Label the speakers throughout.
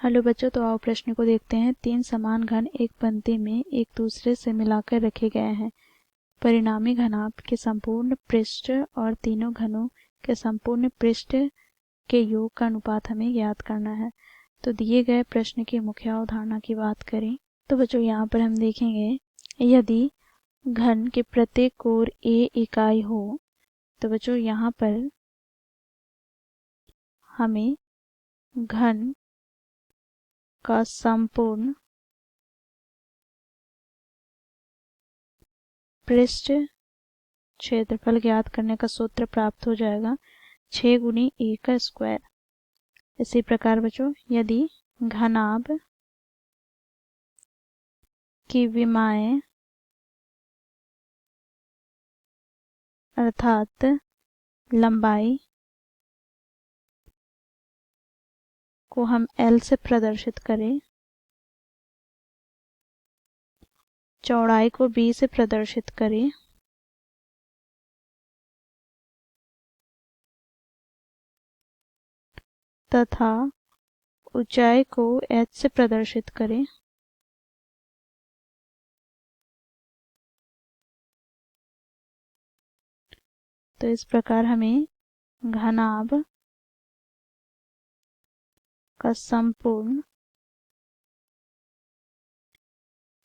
Speaker 1: Hello बच्चों, तो आओ प्रश्न को देखते हैं। तीन समान घन एक पंक्ति में एक दूसरे से मिलाकर रखे गए हैं। परिणामी घनाभ के संपूर्ण पृष्ठ और तीनों घनों के संपूर्ण पृष्ठ के योग का अनुपात हमें ज्ञात करना है। तो दिए गए प्रश्न की मुख्य अवधारणा की बात करें तो बच्चों यहाँ पर हम देखेंगे, यदि घन के प्रत्येक कोण a इकाई हो तो बच्चों यहाँ पर हमें घन का संपूर्ण पृष्ठ क्षेत्रफल ज्ञात करने का सूत्र प्राप्त हो जाएगा 6 गुनी a का स्क्वायर। इसी प्रकार बच्चों, यदि घनाभ की विमाएं अर्थात लंबाई को हम L से प्रदर्शित करें, चौड़ाई को B से प्रदर्शित करें तथा ऊंचाई को H से प्रदर्शित करें, तो इस प्रकार हमें घनाभ का संपूर्ण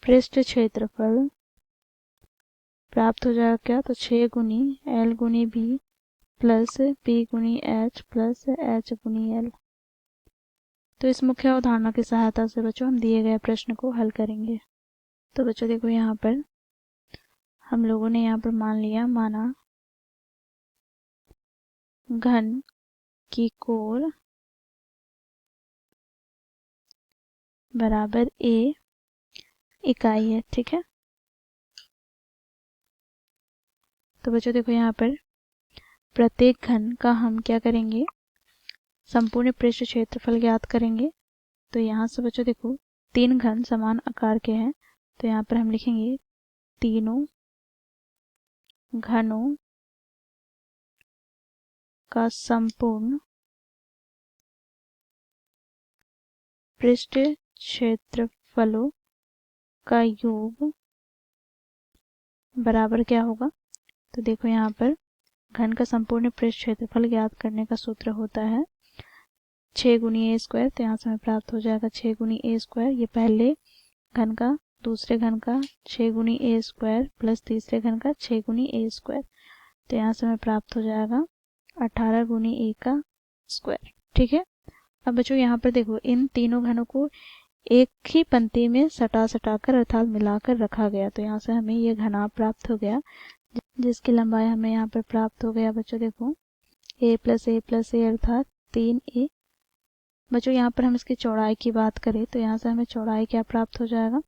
Speaker 1: पृष्ठ क्षेत्रफल प्राप्त हो जाएगा। क्या? तो 6 गुनी L गुनी B प्लस B गुनी H प्लस H गुनी L। तो इस मुख्य अवधारणा की सहायता से बच्चों हम दिए गए प्रश्न को हल करेंगे। तो बच्चों देखो, यहाँ पर हम लोगों ने यहाँ पर माना घन की कोण बराबर a इकाई है। ठीक है, तो बच्चों देखो यहाँ पर प्रत्येक घन का हम क्या करेंगे, संपूर्ण पृष्ठ क्षेत्रफल ज्ञात करेंगे। तो यहाँ से बच्चों देखो, तीन घन समान आकार के हैं, तो यहाँ पर हम लिखेंगे तीनों घनों का संपूर्ण पृष्ठ क्षेत्रफलों का योग बराबर क्या होगा। तो देखो यहाँ पर घन का संपूर्ण पृष्ठ क्षेत्रफल ज्ञात करने का सूत्र होता है 6 गुनी a स्क्वायर। तो यहाँ से हमें प्राप्त हो जाएगा 6 गुनी a स्क्वायर। ये पहले घन का दूसरे घन का 6 गुनी a स्क्वायर प्लस तीसरे घन का 6 गुनी a स्क्वायर। तो यहाँ से हमें प्राप्त हो जाएगा 18 गुनी a का स्क्वायर। ठीक है, अब बच्चों यहाँ पर देखो, इन तीनों घनों को एक ही पंक्ति में सटा कर अर्थात मिलाकर रखा गया। तो यहाँ से हमें ये घनाभ प्राप्त हो गया, जिसकी लंबाई हमें यहाँ पर प्राप्त हो गया बच्चों देखो a प्लस a अर्थात 3a। बच्चों यहाँ पर हम इसकी चौड़ाई की बात करें तो यहाँ से हमें चौड़ाई क्या प्राप्त हो जाएगा,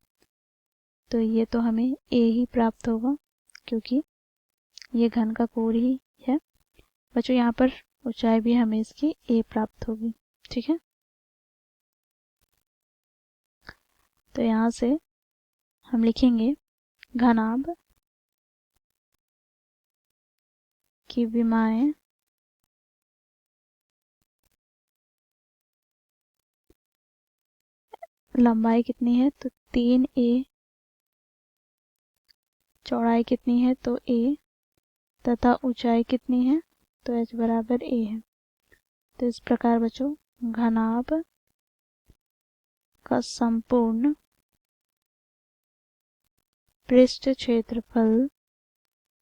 Speaker 1: तो ये तो हमें a ही प्राप्त होगा क्योंकि ये घन का कोण ही है। बच्चों यहाँ पर ऊंचाई भी हमें इसकी a प्राप्त होगी। ठीक है, तो यहाँ से हम लिखेंगे घनाभ की विमाएं लंबाई कितनी है, तो 3a, चौड़ाई कितनी है तो a, तथा ऊंचाई कितनी है तो h बराबर a है। तो इस प्रकार बच्चों घनाभ का संपूर्ण पृष्ठ क्षेत्रफल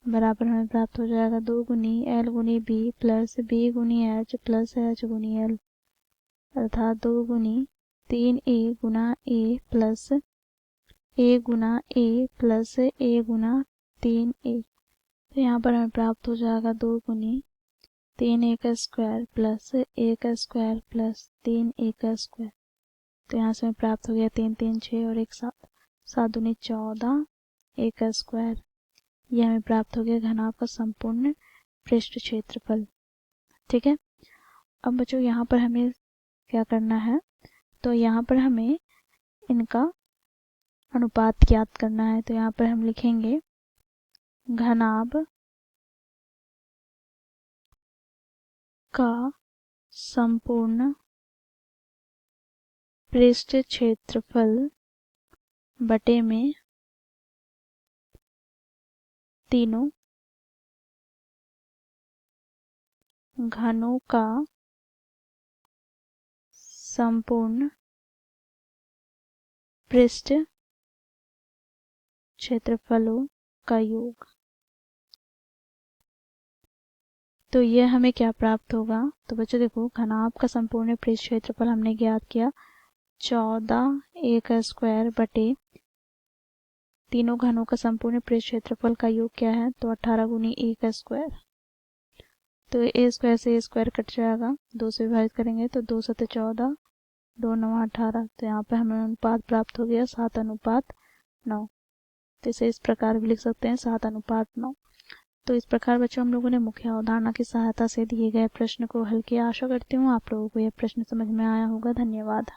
Speaker 1: बराबर हमें प्राप्त हो जाएगा 2 गुनी L गुनी B प्लस B गुनी H प्लस H गुनी L अर्थात 2 गुनी 3a Guna a plus a Guna a plus a Guna 3a। तो यहाँ पर हमें प्राप्त हो जाएगा 2 गुनी 3a का स्क्वायर प्लस a का स्क्वायर प्लस 3a का स्क्वायर। तो यहाँ से हमें प्राप्त हो गया 3 3 6 और 1 7 7 दूनी 14 a का स्क्वायर। यह हमें प्राप्त हो गया घनाभ का संपूर्ण पृष्ठ क्षेत्रफल। ठीक है, अब बच्चों यहाँ पर हमें क्या करना है, तो यहाँ पर हमें इनका अनुपात ज्ञात करना है। तो यहाँ पर हम लिखेंगे घनाभ का संपूर्ण पृष्ठ क्षेत्रफल बटे में तीनों घनों का संपूर्ण पृष्ठ क्षेत्रफलों का योग। तो यह हमें क्या प्राप्त होगा? तो बच्चों देखो, घनाभ का संपूर्ण पृष्ठ क्षेत्रफल हमने ज्ञात किया 14a का स्क्वायर बटे तीनों घनों का संपूर्ण पृष्ठ क्षेत्रफल का योग क्या है? तो 18 गुनी a का स्क्वायर। तो a स्क्वायर से a स्क्वायर कट जाएगा, 2 से विभाजित करेंगे तो 2 सते 14, 2 9 18। तो यहाँ पे हमें अनुपात प्राप्त हो गया 7:9। तो इसे इस प्रकार भी लिख सकते हैं 7:9। तो इस प्रकार बच्चों हम लोगों ने मुख्य अवधारणा की सहायता से दिए गए प्रश्न को हल किया। आशा करती हूँ आप लोगों को यह प्रश्न समझ में आया होगा। धन्यवाद।